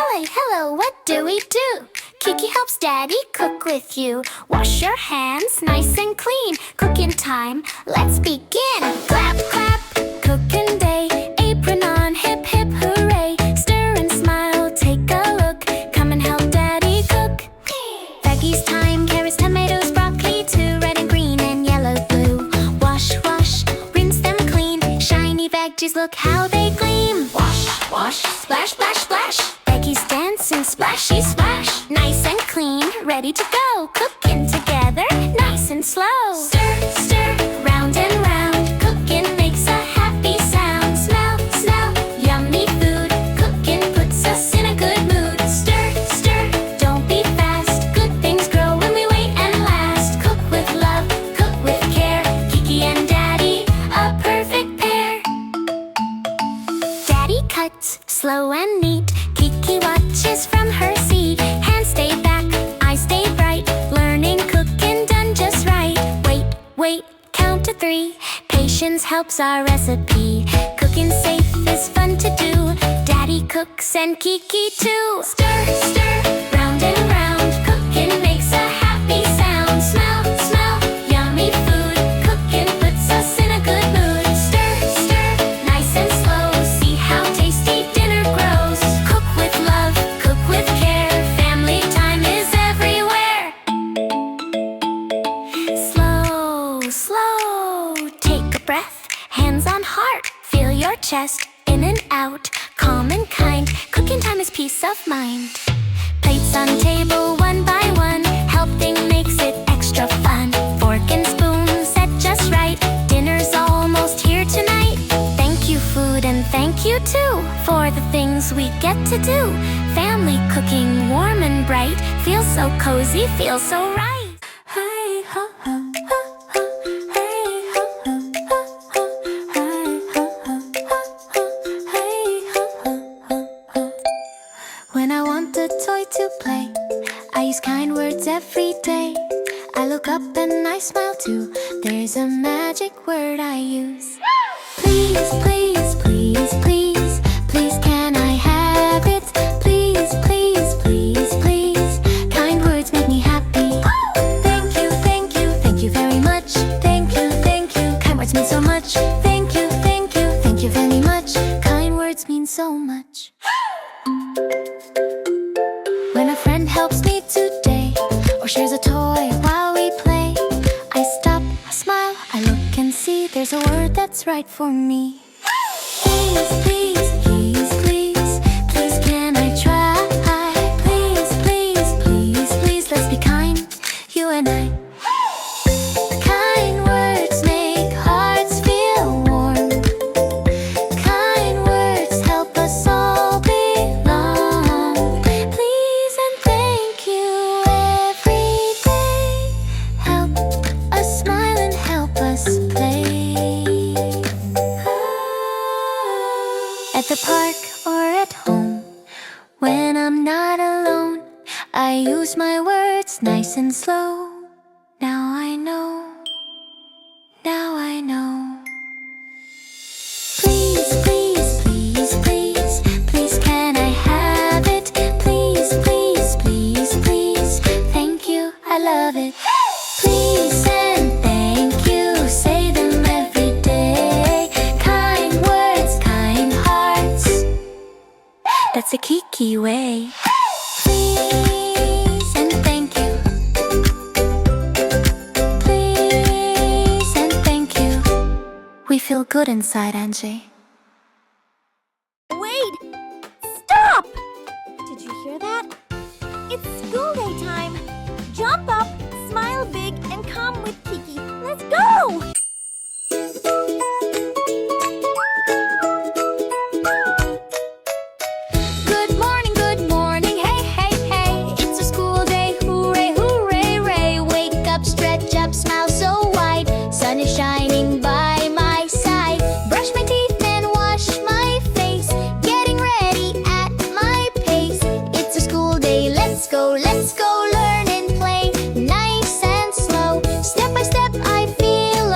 hello, what do we do? Kiki helps Daddy cook with you. Wash your hands nice and clean. Cooking time, let's begin. Clap, clap, cooking day. Apron on, hip, hip, hooray. Stir and smile, take a look. Come and help Daddy cook. Veggies time, carrots, tomatoes, broccoli too. Red and green and yellow, blue. Wash, wash, rinse them clean. Shiny veggies, look how they gleam. Wash, wash, splash, splash, splash. Veggies dancing, splashy, splash. Nice and clean, ready to go. Cooking together, nice and slow. Stir, stir, round and round. Cooking makes a happy sound. Smell, smell, yummy food. Cooking puts us in a good mood. Stir, stir, don't be fast. Good things grow when we wait and last. Cook with love, cook with care. Kiki and Daddy, a perfect pair. Daddy cuts, slow and neat. Kiki watches from her seat. Hands stay back, eyes stay bright. Learning cooking done just right. Wait, wait, count to 3. Patience helps our recipe. Cooking safe is fun to do. Daddy cooks and Kiki too. Stir, stir, round and round. Cooking makes a happy sound. Smell, smell, yummy food. Cooking puts us in a good mood. Stir, stir, nice and slow. See how tasty dinner grows. Cook with love, cook with care. Family time is everywhere. Slow, slow, take a breath. Hands on heart, feel your chest. In and out, calm and kind. Cooking time is peace of mind. Plates on table one by one. Helping makes it extra fun. Fork and spoon set just right. Dinner's almost here tonight. Thank you food and thank you too for the things we get to do. Family cooking warm and bright. Feels so cozy, feels so right. Hey, ha, ha, ha, ha. Hey, ha, ha, ha, ha. Hey, ha, ha, ha, ha. Hey, ha, ha, ha, ha. When I want a toy to play, I use kind words every day. I look up and I smile too. There's a magic word I use. Please, please, please, please. Please can I have it? Please, please, please, please. Kind words make me happy. Thank you, thank you, thank you very much. Thank you, thank you. Kind words mean so much. Thank you, thank you, thank you very much. Kind words mean so much. When a friend helps me today, or shares a toy while we play, I stop, I smile, I look and see there's a word that's right for me. Please, please, please, please. Please can I try? Please, please, please, please. Let's be kind, you and I. Kind words make hearts feel warm. Kind words help us all belong. Please and thank you every day. Help us smile and help us play. At the park or at home, when I'm not alone, I use my words nice and slow. Now I know, now I know. Please, please, please, please. Please can I have it? Please, please, please, please. Thank you, I love it. Please and thank you, say them every day. Kind words, kind hearts. That's the Kiki way. Please and thank you. Please and thank you. We feel good inside, Angie. Wait! Stop! Did you hear that? It's school day time. Jump up, smile big, and come with Kiki. Let's go! Good morning, hey, hey, hey. It's a school day, hooray, hooray, hooray. Wake up, stretch up, smile so wide. Sun is shining by my side. Brush my teeth and wash my face. Getting ready at my pace. It's a school day, let's go, learn and play. Nice and slow. Step by step I feel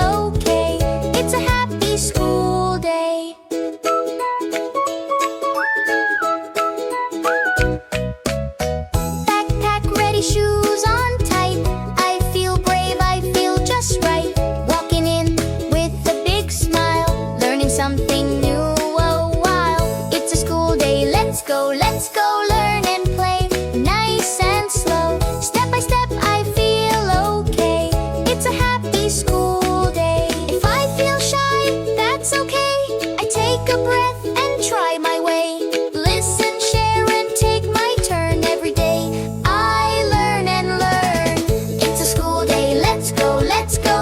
Backpack ready, shoes on tight. I feel brave, I feel just right. Walking in with a big smile, learning something new a while. It's a school day, let's go, learn and play. Nice and slow, step by step I feel okay. It's a happy school day. If I feel shy, that's okay. I take a breath and try my way. Listen, share and take my turn every day. I learn and learn. It's a school day, let's go,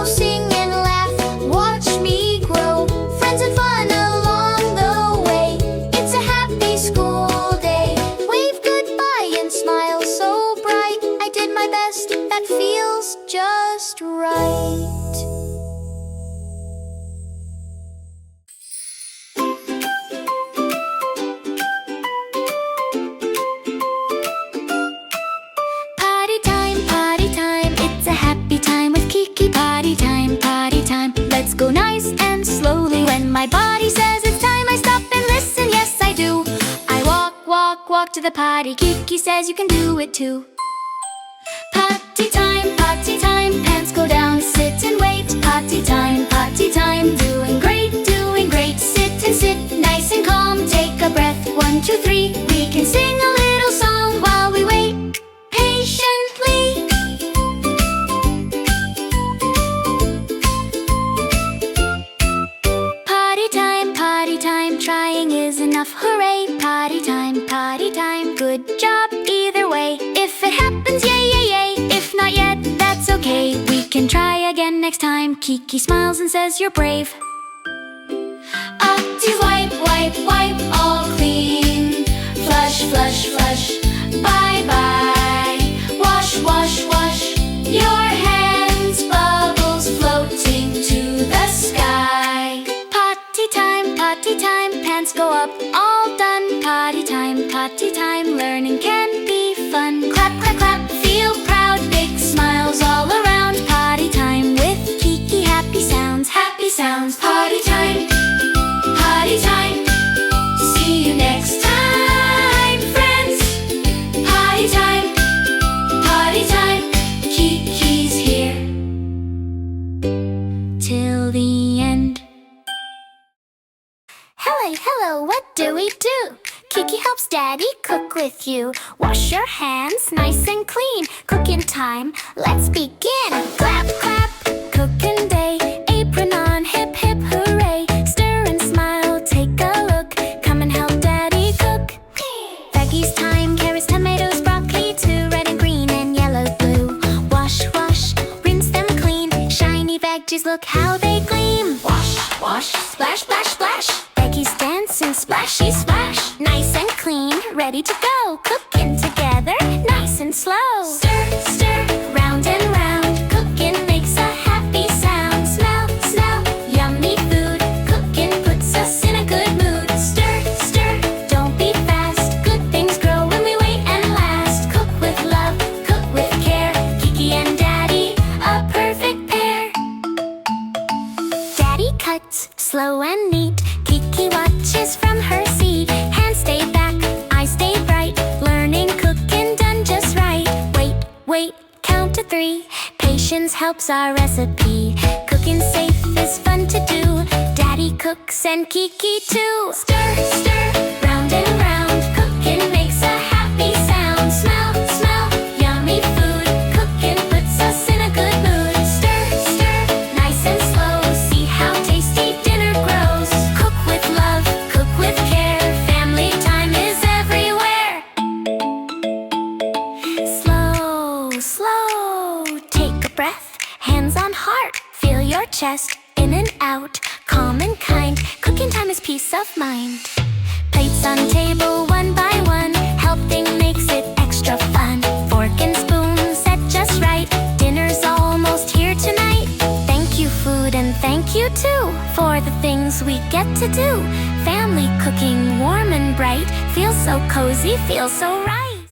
sing and laugh. Watch me grow, friends and fun along the way. It's a happy school day. Wave goodbye and smile so bright. I did my best, that feels just right. Potty time, it's a happy time with Kiki. Potty time, let's go nice and slowly. When my body says it's time, I stop and listen, yes I do. I walk to the potty. Kiki says you can do it too. Potty time, pants go down, sit and wait. Potty time, doing great. Sit, nice and calm, take a breath, 1, 2, 3. We can sing a little song while we wait patiently. Potty time, trying is enough, hooray. Potty time, good job either way. If it happens, yay. If not yet, that's okay. We can try again next time. Kiki smiles and says you're brave. Up to wipe, all clean. Flush, bye. Wash, your hands, bubbles floating to the sky. Potty time, pants go up, all done. Potty time, learning can be fun. Clap, feel proud, big smiles all around. Potty time with Kiki, happy sounds. Potty time, see you next time, friends. Potty time, Kiki's here till the end. Hello, what do we do? Kiki helps Daddy cook with you. Wash your hands nice and clean. Cooking time, let's begin. Clap, cooking day. Apron on, hip, hooray. Stir and smile, take a look. Come and help Daddy cook. Veggies time, carrots, tomatoes, broccoli too. Red and green and yellow, blue. Wash, rinse them clean. Shiny veggies, look how they gleam. Wash, splash. Veggies dance and splashy splash. Nice and clean, ready to go. Cooking together, nice and slow. Stir, round and round. Cooking makes a happy sound. Smell, yummy food. Cooking puts us in a good mood. Stir, don't be fast. Good things grow when we wait and last. Cook with love, cook with care. Kiki and Daddy, a perfect pair. Daddy cuts, slow and neat. Kiki watches from her seat. Hands stay back, eyes stay bright. Learning, cooking done just right. Wait, count to 3. Patience helps our recipe. Cooking safe is fun to do. Daddy cooks and Kiki too. Stir, round and round. Cooking makes a happy sound. Smell, yummy food. Cooking puts us in a good mood. Stir, nice and slow. See how tasty dinner grows. Cook with love, cook with care. Family time is everywhere. Slow, take a breath. Hands on heart, feel your chest. In and out, calm and kind. Cooking time is peace of mind. Plates on table, one by one. Helping makes it extra fun. Fork and spoon set just right. Dinner's almost here tonight. Thank you, food, and thank you too for the things we get to do. Family cooking, warm and bright. Feels so cozy, feels so right.